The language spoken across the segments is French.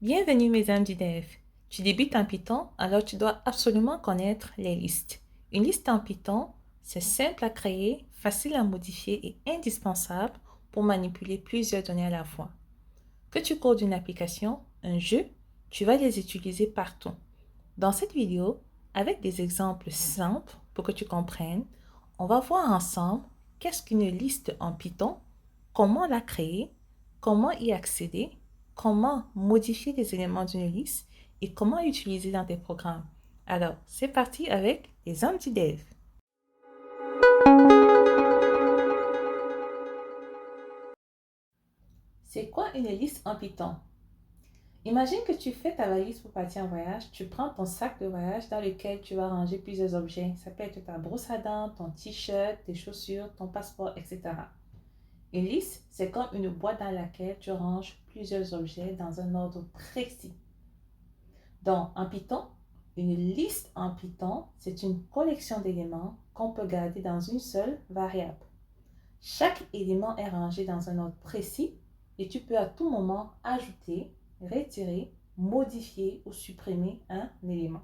Bienvenue mes amis du dev. Tu débutes en Python, alors tu dois absolument connaître les listes. Une liste en Python, c'est simple à créer, facile à modifier et indispensable pour manipuler plusieurs données à la fois. Que tu codes une application, un jeu, tu vas les utiliser partout. Dans cette vidéo, avec des exemples simples pour que tu comprennes, on va voir ensemble qu'est-ce qu'une liste en Python, comment la créer, comment y accéder, comment modifier les éléments d'une liste et comment l'utiliser dans tes programmes. Alors, c'est parti avec les anti-dev. C'est quoi une liste en Python? Imagine que tu fais ta valise pour partir en voyage. Tu prends ton sac de voyage dans lequel tu vas ranger plusieurs objets. Ça peut être ta brosse à dents, ton t-shirt, tes chaussures, ton passeport, etc. Une liste, c'est comme une boîte dans laquelle tu ranges plusieurs objets dans un ordre précis. Donc, en Python, une liste en Python, c'est une collection d'éléments qu'on peut garder dans une seule variable. Chaque élément est rangé dans un ordre précis et tu peux à tout moment ajouter, retirer, modifier ou supprimer un élément.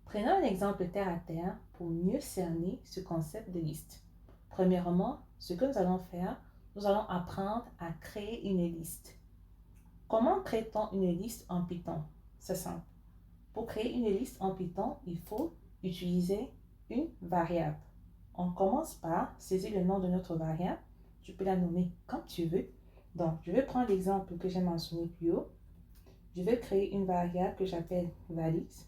Prenons un exemple terre à terre pour mieux cerner ce concept de liste. Premièrement, ce que nous allons faire, nous allons apprendre à créer une liste. Comment crée-t-on une liste en Python? C'est simple. Pour créer une liste en Python, il faut utiliser une variable. On commence par saisir le nom de notre variable. Tu peux la nommer comme tu veux. Donc, je vais prendre l'exemple que j'ai mentionné plus haut. Je vais créer une variable que j'appelle valise.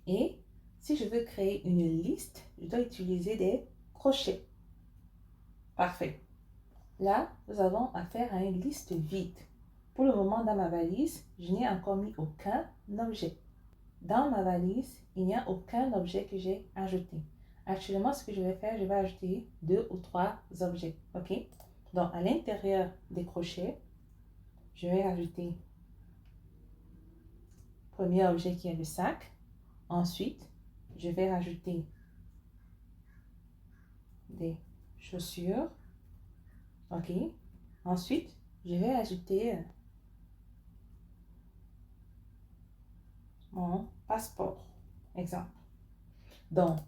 Et si je veux créer une liste, je dois utiliser des crochets. Parfait. Là, nous avons affaire à une liste vide. Pour le moment, dans ma valise, je n'ai encore mis aucun objet. Dans ma valise, il n'y a aucun objet que j'ai ajouté. Actuellement, ce que je vais faire, je vais ajouter 2 ou 3 objets. OK? Donc, à l'intérieur des crochets, je vais ajouter le premier objet qui est le sac. Ensuite, je vais rajouter des chaussures. OK? Ensuite, je vais ajouter mon passeport. Exemple. Donc,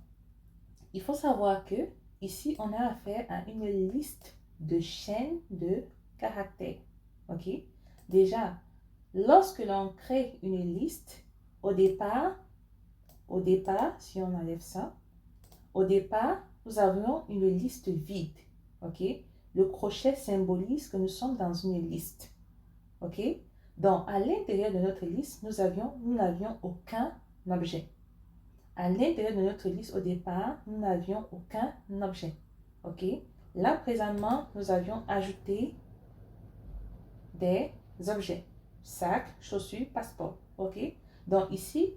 il faut savoir que ici, on a affaire à une liste de chaînes de caractères. OK? Déjà, lorsque l'on crée une liste, au départ, si on enlève ça, au départ, nous avions une liste vide. OK? Le crochet symbolise que nous sommes dans une liste. OK? Donc, à l'intérieur de notre liste, nous n'avions aucun objet. À l'intérieur de notre liste, au départ, nous n'avions aucun objet. OK? Là, présentement, nous avions ajouté des objets. Sac, chaussures, passeport. OK? Donc, ici,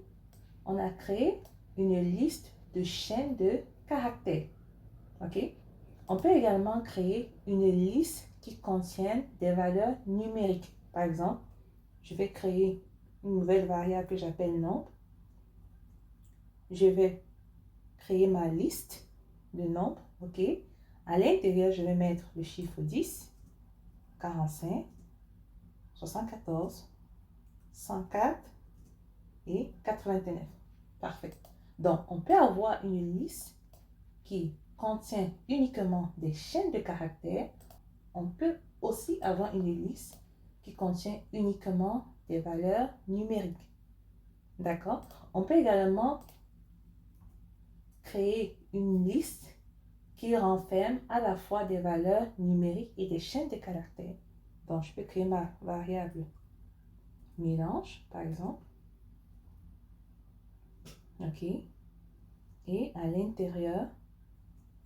on a créé une liste de chaînes de caractères. OK? On peut également créer une liste qui contient des valeurs numériques. Par exemple, je vais créer une nouvelle variable que j'appelle nombre. Je vais créer ma liste de nombres. OK? À l'intérieur, je vais mettre le chiffre 10, 45, 74, 104 et 89. Parfait. Donc, on peut avoir une liste qui contient uniquement des chaînes de caractères. On peut aussi avoir une liste qui contient uniquement des valeurs numériques. D'accord? On peut également créer une liste qui renferme à la fois des valeurs numériques et des chaînes de caractères. Donc, je peux créer ma variable mélange, par exemple. OK. Et à l'intérieur,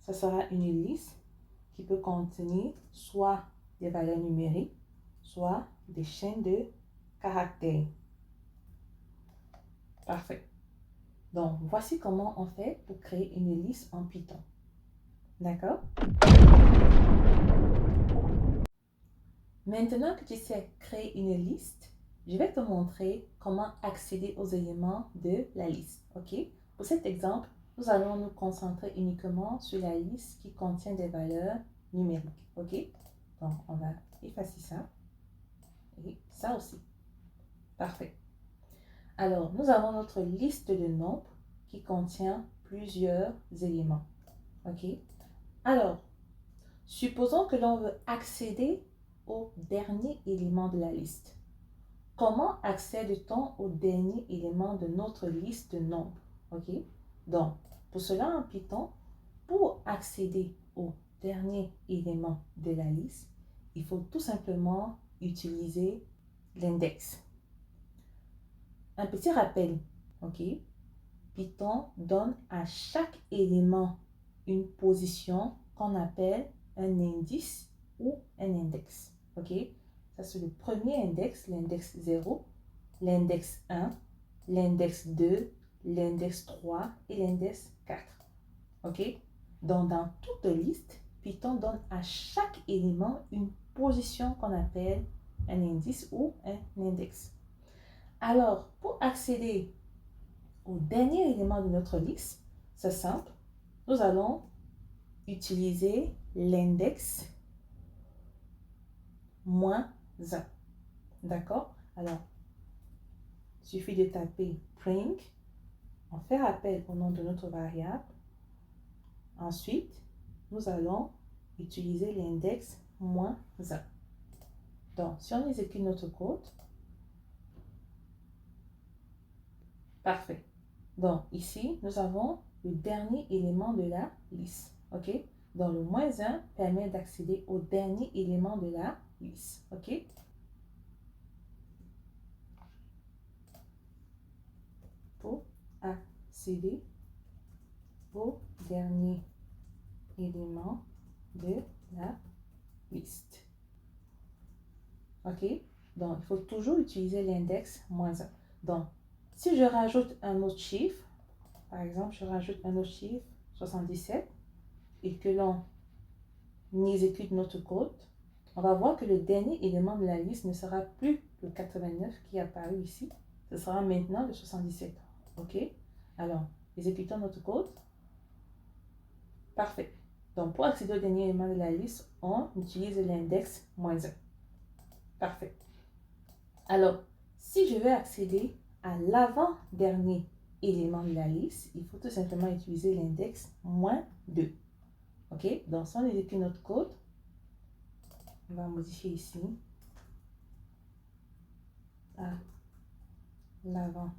ça sera une liste qui peut contenir soit des valeurs numériques, soit des chaînes de caractères. Parfait. Donc, voici comment on fait pour créer une liste en Python. D'accord? Maintenant que tu sais créer une liste, je vais te montrer comment accéder aux éléments de la liste. OK? Pour cet exemple, nous allons nous concentrer uniquement sur la liste qui contient des valeurs numériques. OK? Donc, on va effacer ça et ça aussi. Parfait. Alors, nous avons notre liste de nombres qui contient plusieurs éléments. OK? Alors, supposons que l'on veut accéder au dernier élément de la liste. Comment accède-t-on au dernier élément de notre liste de nombres? OK? Donc, pour cela, en Python, pour accéder au dernier élément de la liste, il faut tout simplement utiliser l'index. Un petit rappel, OK? Python donne à chaque élément une position qu'on appelle un indice ou un index. OK? Ça, c'est le premier index, l'index 0, l'index 1, l'index 2, l'index 3 et l'index 4. OK? Donc, dans toute liste, Python donne à chaque élément une position qu'on appelle un indice ou un index. Alors, pour accéder au dernier élément de notre liste, c'est simple. Nous allons utiliser l'index moins 1. D'accord? Alors, il suffit de taper print. On fait appel au nom de notre variable. Ensuite, nous allons utiliser l'index moins 1. Donc, si on exécute notre code, parfait. Donc, ici, nous avons le dernier élément de la liste. OK? Donc, le moins 1 permet d'accéder au dernier élément de la liste. OK? Pour accéder au dernier élément de la liste. OK? Donc, il faut toujours utiliser l'index moins 1. Donc, si je rajoute un autre chiffre, par exemple, je rajoute un autre chiffre, 77, et que l'on exécute notre code, on va voir que le dernier élément de la liste ne sera plus le 89 qui est apparu ici. Ce sera maintenant le 77. OK? Alors, exécutons notre code. Parfait. Donc, pour accéder au dernier élément de la liste, on utilise l'index moins 1. Parfait. Alors, si je veux accéder à l'avant-dernier élément de la liste, il faut tout simplement utiliser l'index moins 2. OK? Donc, si on exécute notre code, on va modifier ici à l'avant-dernier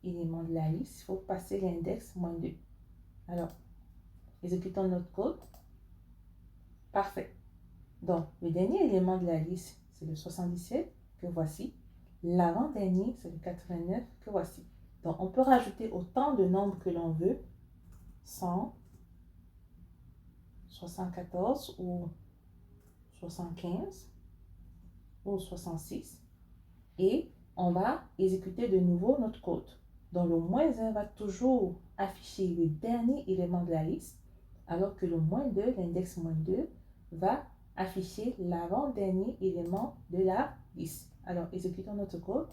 élément de la liste. Il faut passer l'index moins 2. Alors, exécutons notre code. Parfait. Donc, le dernier élément de la liste, c'est le 77 que voici. L'avant-dernier, c'est le 89 que voici. Donc, on peut rajouter autant de nombres que l'on veut. 100, 74 ou 75 ou 66. Et on va exécuter de nouveau notre code. Donc, le moins 1 va toujours afficher le dernier élément de la liste, alors que le moins 2, l'index moins 2, va afficher l'avant-dernier élément de la liste. Alors, exécutons notre code.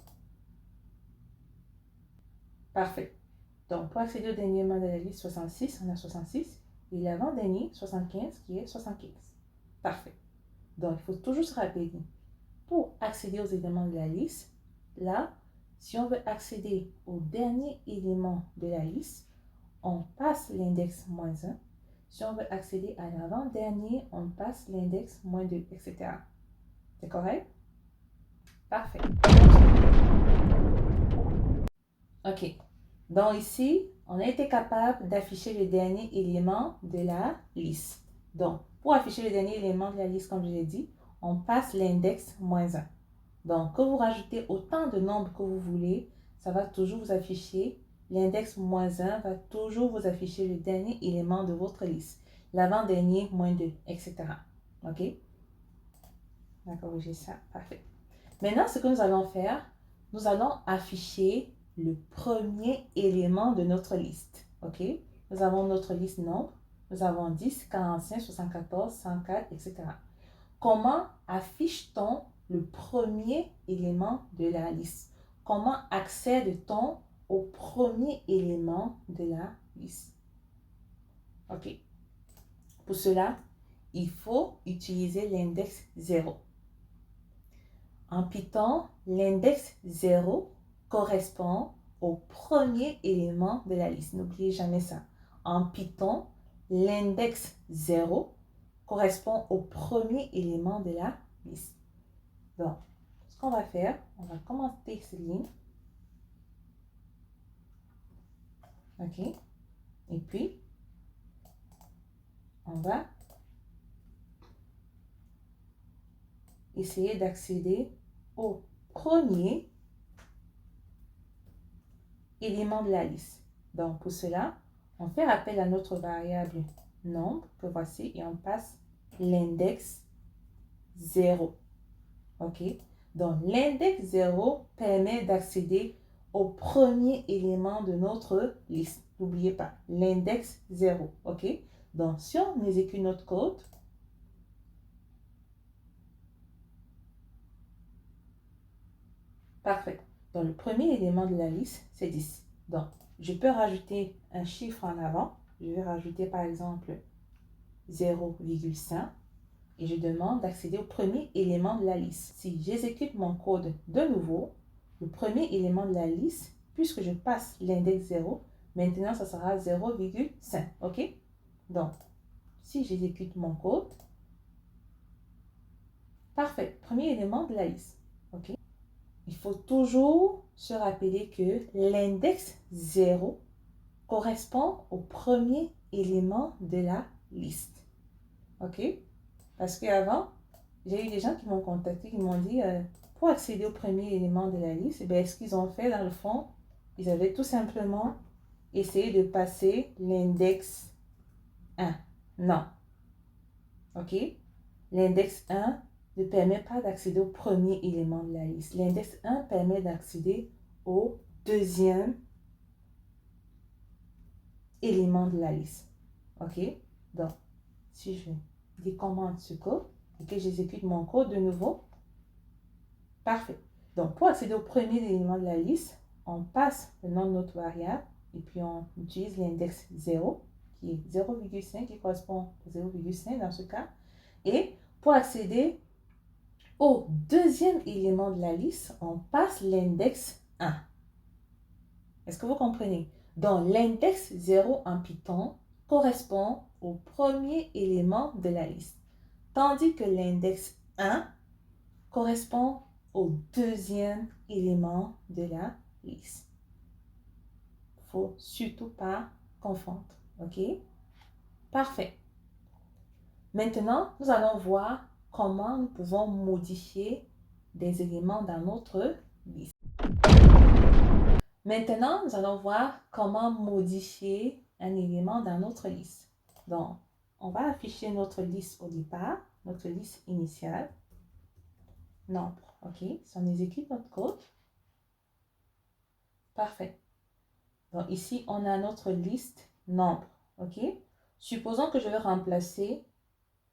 Parfait. Donc, pour accéder au dernier élément de la liste 66, on a 66. Et l'avant-dernier, 75, qui est 75. Parfait. Donc, il faut toujours se rappeler. Pour accéder aux éléments de la liste, là, si on veut accéder au dernier élément de la liste, on passe l'index moins 1. Si on veut accéder à l'avant-dernier, on passe l'index moins 2, etc. C'est correct? Parfait. OK. Donc ici, on a été capable d'afficher le dernier élément de la liste. Donc, pour afficher le dernier élément de la liste, comme je l'ai dit, on passe l'index moins 1. Donc, que vous rajoutez autant de nombres que vous voulez, ça va toujours vous afficher. L'index moins 1 va toujours vous afficher le dernier élément de votre liste. L'avant-dernier, moins 2, etc. OK? On va corriger ça. Parfait. Maintenant, ce que nous allons faire, nous allons afficher le premier élément de notre liste. OK? Nous avons notre liste nombre. Nous avons 10, 45, 74, 104, etc. Comment affiche-t-on le premier élément de la liste? Comment accède-t-on au premier élément de la liste? OK. Pour cela, il faut utiliser l'index 0. En Python, l'index 0 correspond au premier élément de la liste. N'oubliez jamais ça. En Python, l'index 0 correspond au premier élément de la liste. Donc, ce qu'on va faire, on va commenter cette ligne. OK? Et puis, on va essayer d'accéder au premier élément de la liste. Donc, pour cela, on fait appel à notre variable nombre, que voici, et on passe l'index 0. OK? Donc, l'index 0 permet d'accéder au premier élément de notre liste. N'oubliez pas, l'index 0. OK? Donc, si on exécute notre code, parfait. Donc, le premier élément de la liste, c'est 10. Donc, je peux rajouter un chiffre en avant. Je vais rajouter, par exemple, 0,5. Et je demande d'accéder au premier élément de la liste. Si j'exécute mon code de nouveau, le premier élément de la liste, puisque je passe l'index 0, maintenant, ça sera 0,5. OK? Donc, si j'exécute mon code, parfait. Premier élément de la liste. OK? Il faut toujours se rappeler que l'index 0 correspond au premier élément de la liste. OK? Parce qu'avant, j'ai eu des gens qui m'ont contacté, qui m'ont dit, pour accéder au premier élément de la liste, eh ce qu'ils ont fait dans le fond, ils avaient tout simplement essayé de passer l'index 1. Non. OK? L'index 1 ne permet pas d'accéder au premier élément de la liste. L'index 1 permet d'accéder au deuxième élément de la liste. OK? Donc, si je décommande ce code et que j'exécute mon code de nouveau, parfait. Donc, pour accéder au premier élément de la liste, on passe le nom de notre variable et puis on utilise l'index 0 qui est 0,5 qui correspond à 0,5 dans ce cas. Et pour accéder au deuxième élément de la liste, on passe l'index 1. Est-ce que vous comprenez? Donc, l'index 0 en Python correspond au premier élément de la liste, tandis que l'index 1 correspond au deuxième élément de la liste. Il ne faut surtout pas confondre. OK? Parfait. Maintenant, nous allons voir comment nous pouvons modifier des éléments dans notre liste. Maintenant, nous allons voir comment modifier un élément dans notre liste. Donc, on va afficher notre liste au départ, notre liste initiale. Nombre. OK? Si on exécute notre code, parfait. Donc ici, on a notre liste nombre. OK? Supposons que je vais remplacer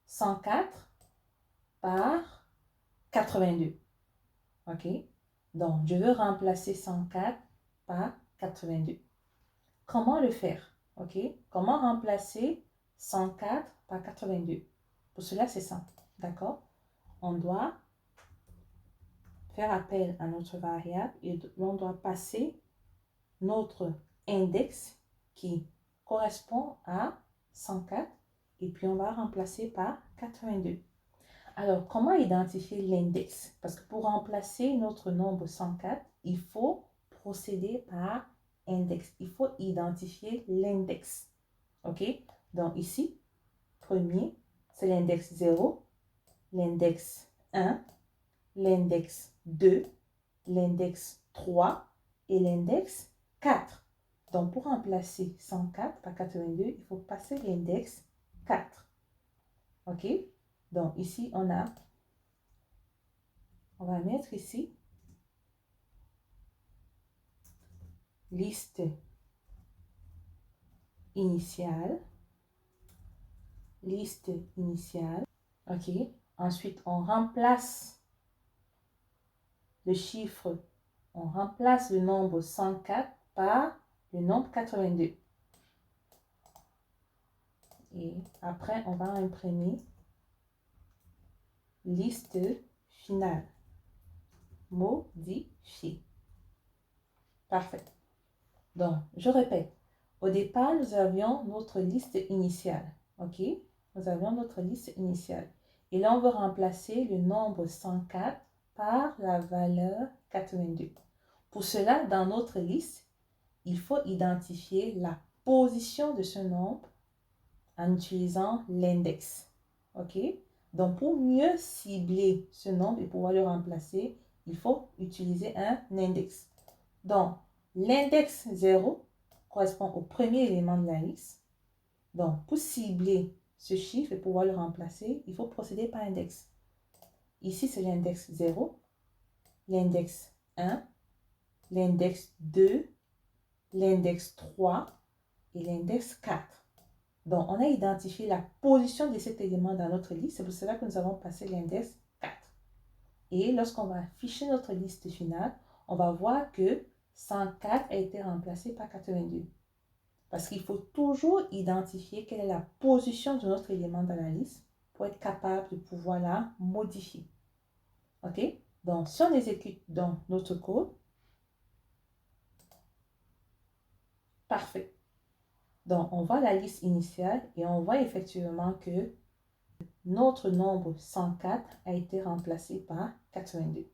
104 par 82. OK? Donc, je veux remplacer 104 par 82. Comment le faire? OK? Comment remplacer 104 par 82? Pour cela, c'est simple. D'accord? On doit faire appel à notre variable et on doit passer notre index qui correspond à 104 et puis on va remplacer par 82. Alors, comment identifier l'index? Parce que pour remplacer notre nombre 104, il faut procéder par index. Il faut identifier l'index. OK? Donc ici, premier, c'est l'index 0, l'index 1, l'index 2, l'index 3 et l'index 4. Donc, pour remplacer 104 par 82, il faut passer l'index 4. OK? Donc, ici, on va mettre ici liste initiale. Liste initiale. OK? Ensuite, on remplace le chiffre, on remplace le nombre 104 par le nombre 82. Et après, on va imprimer liste finale. modifier. Parfait. Donc, je répète. Au départ, nous avions notre liste initiale. OK? Nous avions notre liste initiale. Et là, on veut remplacer le nombre 104 par la valeur 82. Pour cela, dans notre liste, il faut identifier la position de ce nombre en utilisant l'index. OK? Donc, pour mieux cibler ce nombre et pouvoir le remplacer, il faut utiliser un index. Donc, l'index 0 correspond au premier élément de la liste. Donc, pour cibler ce chiffre et pouvoir le remplacer, il faut procéder par index. Ici, c'est l'index 0, l'index 1, l'index 2, l'index 3 et l'index 4. Donc, on a identifié la position de cet élément dans notre liste. C'est pour cela que nous avons passé l'index 4. Et lorsqu'on va afficher notre liste finale, on va voir que 104 a été remplacé par 82. Parce qu'il faut toujours identifier quelle est la position de notre élément dans la liste pour être capable de pouvoir la modifier. OK? Donc, si on exécute donc notre code, parfait. Donc, on voit la liste initiale et on voit effectivement que notre nombre 104 a été remplacé par 82.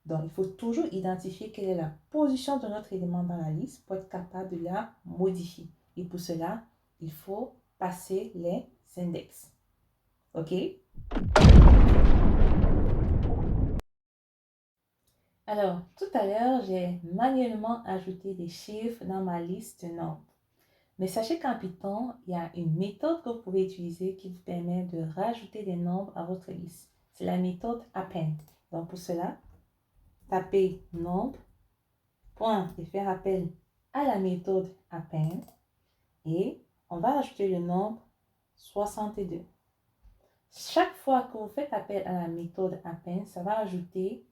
Donc, il faut toujours identifier quelle est la position de notre élément dans la liste pour être capable de la modifier. Et pour cela, il faut passer les index. OK? Alors, tout à l'heure, j'ai manuellement ajouté des chiffres dans ma liste nombres. Mais sachez qu'en Python, il y a une méthode que vous pouvez utiliser qui vous permet de rajouter des nombres à votre liste. C'est la méthode append. Donc, pour cela, tapez nombre, point et faire appel à la méthode append et on va ajouter le nombre 62. Chaque fois que vous faites appel à la méthode append, ça va ajouter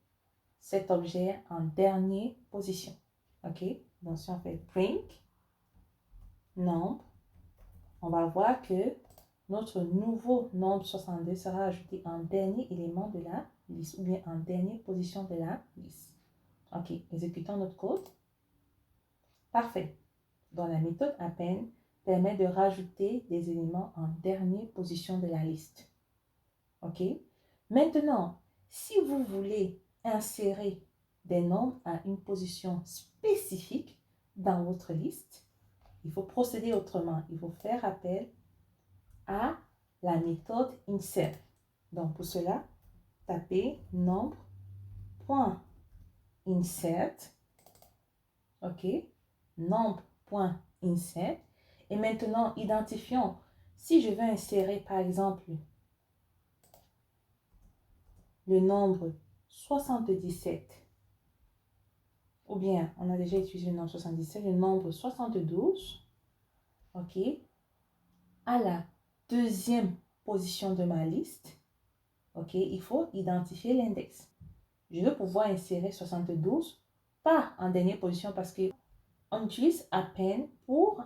cet objet en dernière position. OK? Donc, si on fait print nombre, on va voir que notre nouveau nombre 62 sera ajouté en dernier élément de la liste ou bien en dernière position de la liste. OK, exécutons notre code. Parfait. Donc, la méthode append permet de rajouter des éléments en dernière position de la liste. OK? Maintenant, si vous voulez insérer des nombres à une position spécifique dans votre liste, il faut procéder autrement. Il faut faire appel à la méthode insert. Donc, pour cela, tapez nombre.insert. OK? Nombre.insert. Et maintenant, identifions si je veux insérer, par exemple, le nombre 77, ou bien, on a déjà utilisé le nombre 77, le nombre 72, OK, à la deuxième position de ma liste, OK, il faut identifier l'index. Je veux pouvoir insérer 72, pas en dernière position parce qu'on utilise append pour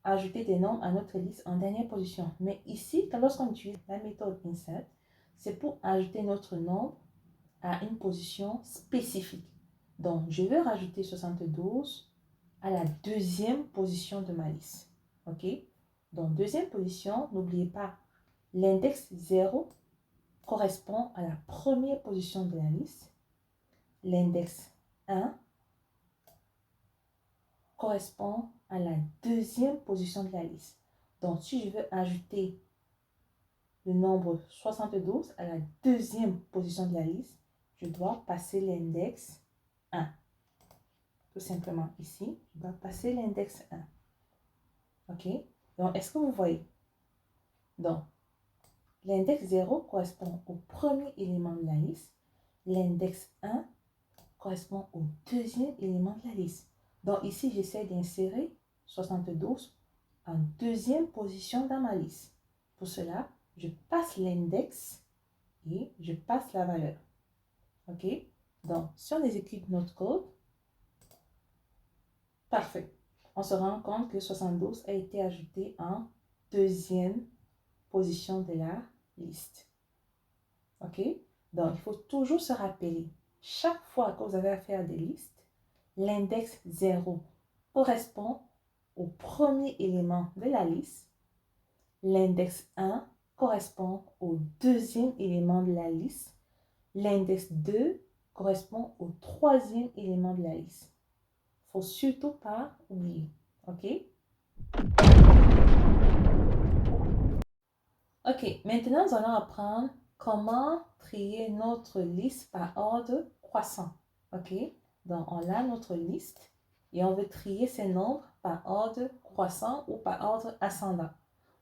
ajouter des nombres à notre liste en dernière position. Mais ici, lorsqu'on utilise la méthode insert, c'est pour ajouter notre nombre à une position spécifique. Donc, je veux rajouter 72 à la deuxième position de ma liste. OK? Donc, deuxième position, n'oubliez pas, l'index 0 correspond à la première position de la liste. L'index 1 correspond à la deuxième position de la liste. Donc, si je veux ajouter le nombre 72 à la deuxième position de la liste, je dois passer l'index 1. Tout simplement ici, je dois passer l'index 1. OK? Donc, est-ce que vous voyez? Donc, l'index 0 correspond au premier élément de la liste. L'index 1 correspond au deuxième élément de la liste. Donc, ici, j'essaie d'insérer 72 en deuxième position dans ma liste. Pour cela, je passe l'index et je passe la valeur. OK? Donc, si on exécute notre code, parfait. On se rend compte que 72 a été ajouté en deuxième position de la liste. OK? Donc, il faut toujours se rappeler, chaque fois que vous avez affaire à des listes, l'index 0 correspond au premier élément de la liste. L'index 1 correspond au deuxième élément de la liste. L'index 2 correspond au troisième élément de la liste. Il ne faut surtout pas oublier. OK? OK, maintenant nous allons apprendre comment trier notre liste par ordre croissant. OK? Donc, on a notre liste et on veut trier ces nombres par ordre croissant ou par ordre ascendant.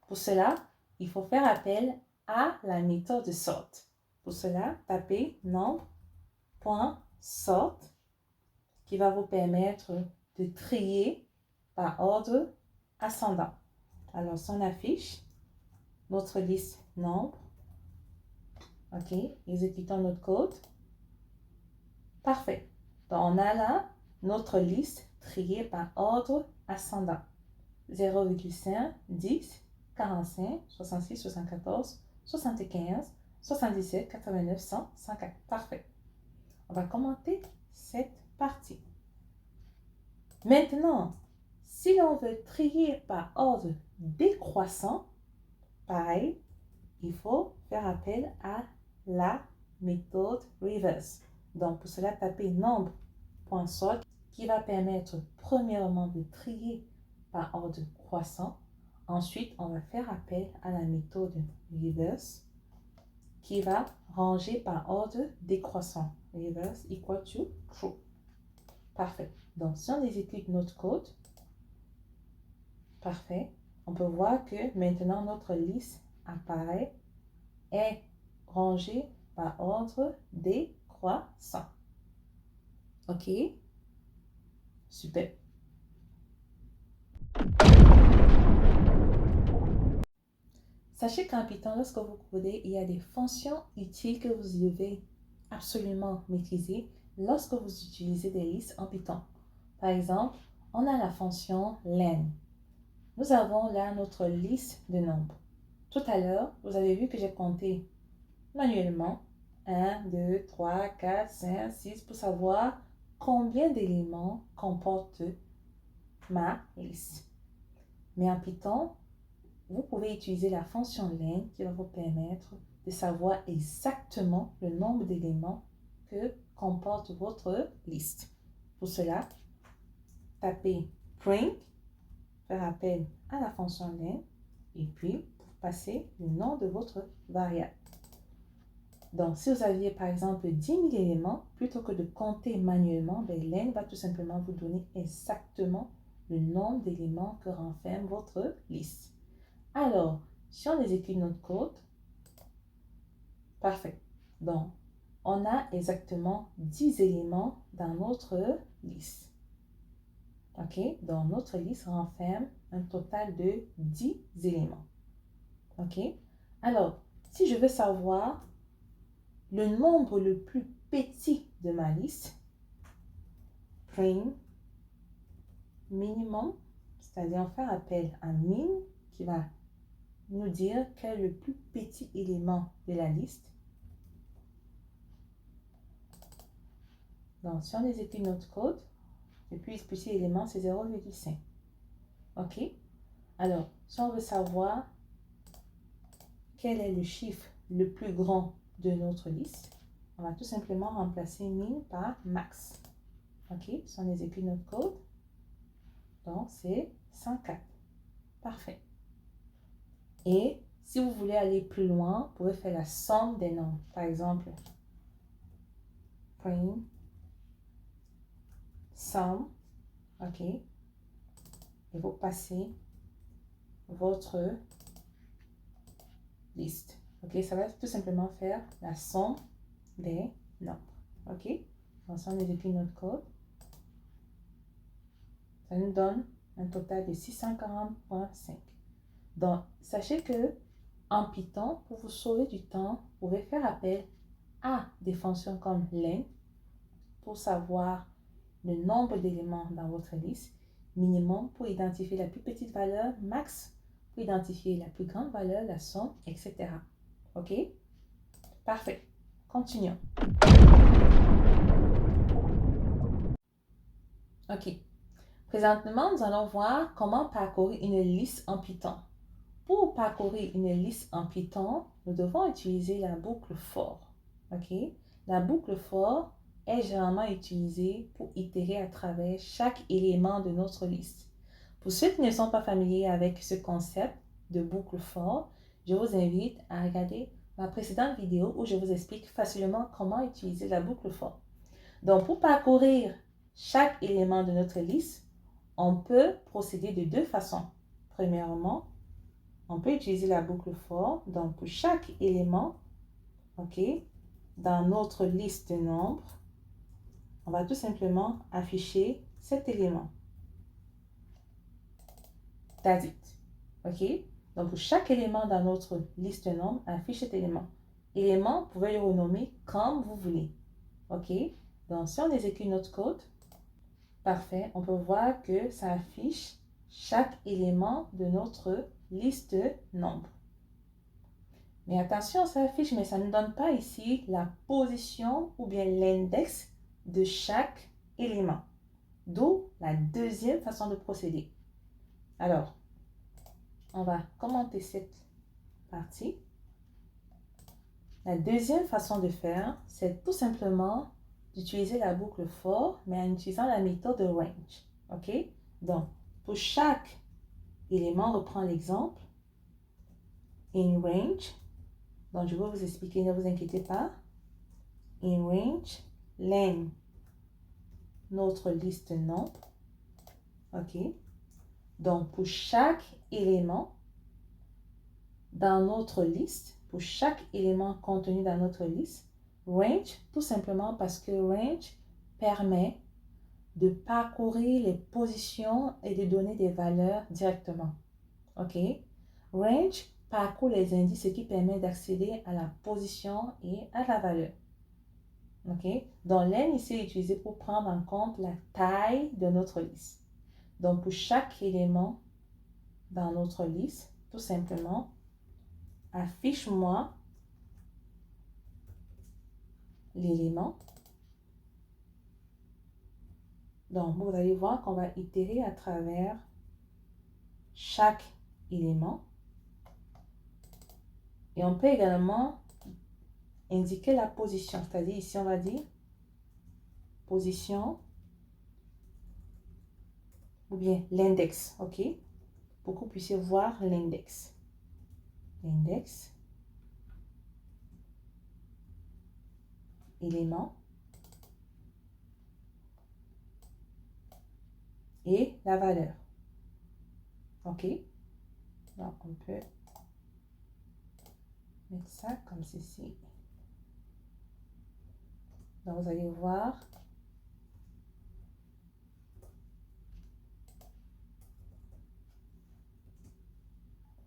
Pour cela, il faut faire appel à la méthode sort. Pour cela, tapez nombre.sort qui va vous permettre de trier par ordre ascendant. Alors, si on affiche notre liste nombre, OK, exécutons notre code. Parfait. Donc, on a là notre liste triée par ordre ascendant. 0,5, 10, 45, 66, 74, 75, 77, 89, 100, 104. Parfait. On va commenter cette partie. Maintenant, si l'on veut trier par ordre décroissant, pareil, il faut faire appel à la méthode reverse. Donc, pour cela, tapez nombre.sort qui va permettre premièrement de trier par ordre croissant. Ensuite, on va faire appel à la méthode reverse qui va ranger par ordre décroissant. Reverse equal to true. Parfait. Donc, si on exécute notre code, parfait, on peut voir que maintenant notre liste apparaît est rangée par ordre décroissant. OK? Super. Sachez qu'en Python, lorsque vous codez, il y a des fonctions utiles que vous devez absolument maîtriser lorsque vous utilisez des listes en Python. Par exemple, on a la fonction len. Nous avons là notre liste de nombres. Tout à l'heure, vous avez vu que j'ai compté manuellement 1, 2, 3, 4, 5, 6 pour savoir combien d'éléments comporte ma liste. Mais en Python, vous pouvez utiliser la fonction len qui va vous permettre de savoir exactement le nombre d'éléments que comporte votre liste. Pour cela, tapez print, faire appel à la fonction len et puis passer le nom de votre variable. Donc, si vous aviez par exemple 10 000 éléments, plutôt que de compter manuellement, len va tout simplement vous donner exactement le nombre d'éléments que renferme votre liste. Alors, si on exécute notre code, parfait. Donc, on a exactement 10 éléments dans notre liste. OK? Donc, notre liste renferme un total de 10 éléments. OK? Alors, si je veux savoir le nombre le plus petit de ma liste, print minimum, c'est-à-dire on fait appel à min qui va nous dire quel est le plus petit élément de la liste. Donc, si on exécute notre code, le plus petit élément, c'est 0,5. OK? Alors, si on veut savoir quel est le chiffre le plus grand de notre liste, on va tout simplement remplacer min par max. OK? Si on exécute notre code, donc c'est 104. Parfait. Et si vous voulez aller plus loin, vous pouvez faire la somme des nombres. Par exemple, print sum, OK? Et vous passez votre liste. OK? Ça va tout simplement faire la somme des nombres. OK? Donc, si on exécute notre code, ça nous donne un total de 640,5. Donc, sachez que en Python, pour vous sauver du temps, vous pouvez faire appel à des fonctions comme len pour savoir le nombre d'éléments dans votre liste, minimum pour identifier la plus petite valeur, max pour identifier la plus grande valeur, la somme, etc. OK? Parfait. Continuons. Ok. Présentement, nous allons voir comment parcourir une liste en Python. Pour parcourir une liste en Python, nous devons utiliser la boucle for. Ok? La boucle for est généralement utilisée pour itérer à travers chaque élément de notre liste. Pour ceux qui ne sont pas familiers avec ce concept de boucle for, je vous invite à regarder ma précédente vidéo où je vous explique facilement comment utiliser la boucle for. Donc, pour parcourir chaque élément de notre liste, on peut procéder de deux façons. Premièrement, on peut utiliser la boucle for. Donc, pour chaque élément, ok, dans notre liste de nombres, on va tout simplement afficher cet élément. That's it. Ok? Donc, pour chaque élément dans notre liste de nombres, affiche cet élément. Élément, vous pouvez le renommer comme vous voulez. Ok? Donc, si on exécute notre code, parfait, on peut voir que ça affiche chaque élément de notre liste de nombres. Mais attention, ça affiche, mais ça ne donne pas ici la position ou bien l'index de chaque élément. D'où la deuxième façon de procéder. Alors, on va commenter cette partie. La deuxième façon de faire, c'est tout simplement d'utiliser la boucle for, mais en utilisant la méthode de range. OK? Donc, pour chaque élément, on reprend l'exemple. In range, donc je vais vous expliquer, ne vous inquiétez pas. In range, len, notre liste nom. OK? Donc, pour chaque élément dans notre liste, pour chaque élément contenu dans notre liste, range, tout simplement parce que range permet de parcourir les positions et de donner des valeurs directement. OK? Range parcourt les indices, ce qui permet d'accéder à la position et à la valeur. OK? Donc, len ici est utilisé pour prendre en compte la taille de notre liste. Donc, pour chaque élément dans notre liste, tout simplement, affiche-moi l'élément. Donc, vous allez voir qu'on va itérer à travers chaque élément. Et on peut également indiquer la position. C'est-à-dire, ici, on va dire position ou bien l'index. OK? Pour que vous puissiez voir l'index. L'index. Élément. Et la valeur. OK? Donc, on peut mettre ça comme ceci. Donc, vous allez voir.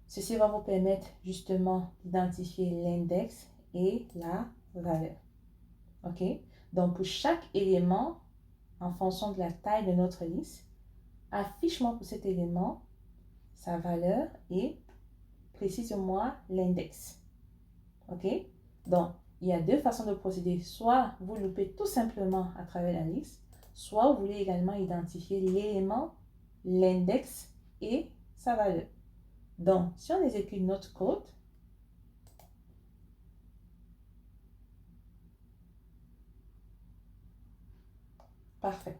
Ceci va vous permettre justement d'identifier l'index et la valeur. OK? Donc, pour chaque élément, en fonction de la taille de notre liste, affiche-moi pour cet élément sa valeur et précise-moi l'index. OK? Donc, il y a deux façons de procéder. Soit vous loupez tout simplement à travers la liste, soit vous voulez également identifier l'élément, l'index et sa valeur. Donc, si on exécute notre code, parfait.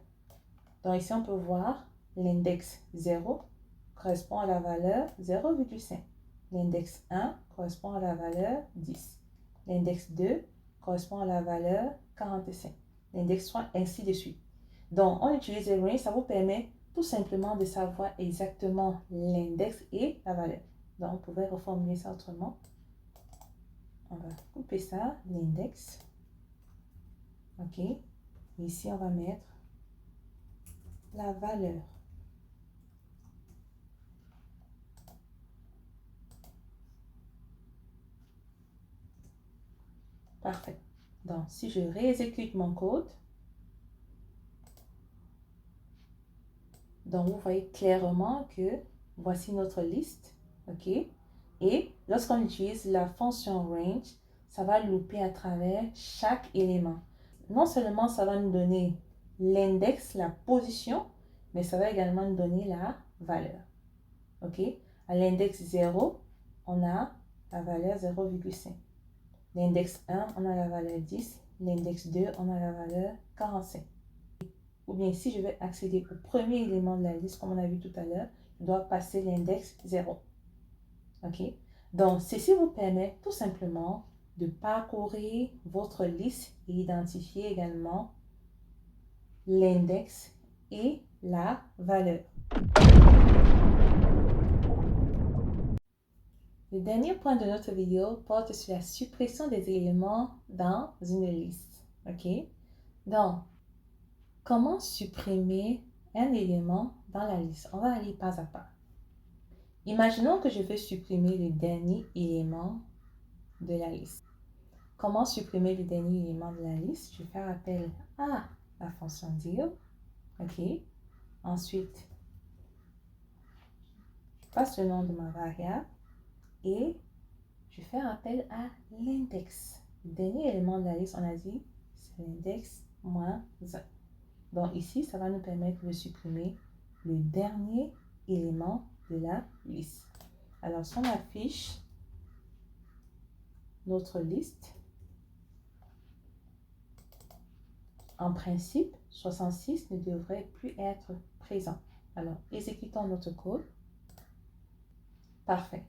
Donc, ici, on peut voir l'index 0 correspond à la valeur 0,5. L'index 1 correspond à la valeur 10. L'index 2 correspond à la valeur 45. L'index 3, ainsi de suite. Donc, on utilise le range, ça vous permet tout simplement de savoir exactement l'index et la valeur. Donc, on pourrait reformuler ça autrement. On va couper ça, l'index. OK. Ici, on va mettre la valeur. Parfait. Donc, si je réexécute mon code, donc vous voyez clairement que voici notre liste. OK? Et lorsqu'on utilise la fonction range, ça va louper à travers chaque élément. Non seulement ça va nous donner l'index, la position, mais ça va également nous donner la valeur. OK? À l'index 0, on a la valeur 0,5. L'index 1, on a la valeur 10. L'index 2, on a la valeur 45. Ou bien si je vais accéder au premier élément de la liste, comme on a vu tout à l'heure, je dois passer l'index 0. OK? Donc, ceci vous permet tout simplement de parcourir votre liste et identifier également l'index et la valeur. Le dernier point de notre vidéo porte sur la suppression des éléments dans une liste. OK? Donc, comment supprimer un élément dans la liste? On va aller pas à pas. Imaginons que je veux supprimer le dernier élément de la liste. Comment supprimer le dernier élément de la liste? Je vais faire appel à la fonction dir. OK? Ensuite, je passe le nom de ma variable et je vais faire appel à l'index. Le dernier élément de la liste, on a dit, c'est l'index moins 1. Donc ici, ça va nous permettre de supprimer le dernier élément de la liste. Alors, si on affiche notre liste, en principe, 66 ne devrait plus être présent. Alors, exécutons notre code. Parfait.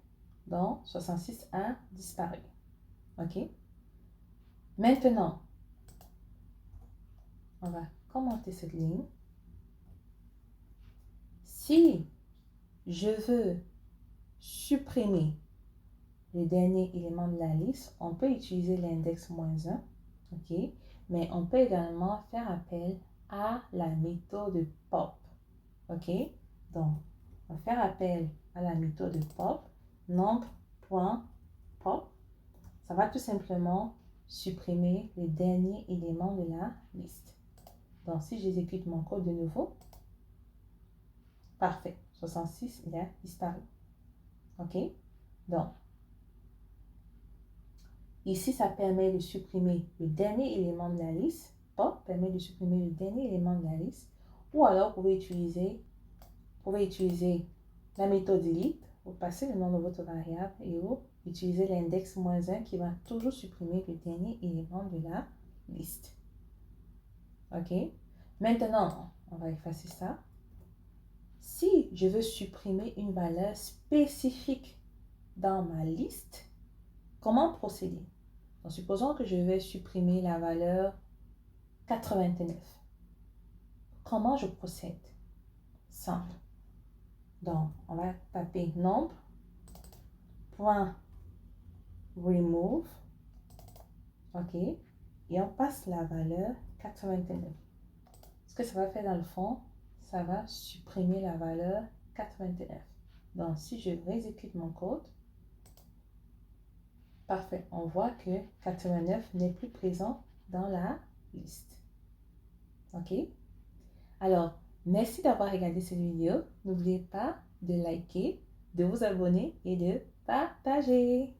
Donc, 66 a disparu. OK? Maintenant, on va commenter cette ligne. Si je veux supprimer le dernier élément de la liste, on peut utiliser l'index -1. OK? Mais on peut également faire appel à la méthode pop. OK? Donc, on va faire appel à la méthode pop, nombre.pop. Ça va tout simplement supprimer le dernier élément de la liste. Donc, si j'exécute mon code de nouveau, parfait, 66, il a disparu. OK? Donc, ici, ça permet de supprimer le dernier élément de la liste. Pop permet de supprimer le dernier élément de la liste. Ou alors, vous pouvez utiliser la méthode delete. Vous passez le nom de votre variable et vous utilisez l'index -1 qui va toujours supprimer le dernier élément de la liste. OK? Maintenant, on va effacer ça. Si je veux supprimer une valeur spécifique dans ma liste, comment procéder? Donc, supposons que je vais supprimer la valeur 89. Comment je procède? Simple. Donc, on va taper nombre.remove. OK? Et on passe la valeur 89. Ce que ça va faire dans le fond, ça va supprimer la valeur 89. Donc, si je réexécute mon code, parfait, on voit que 89 n'est plus présent dans la liste. OK? Alors, merci d'avoir regardé cette vidéo. N'oubliez pas de liker, de vous abonner et de partager.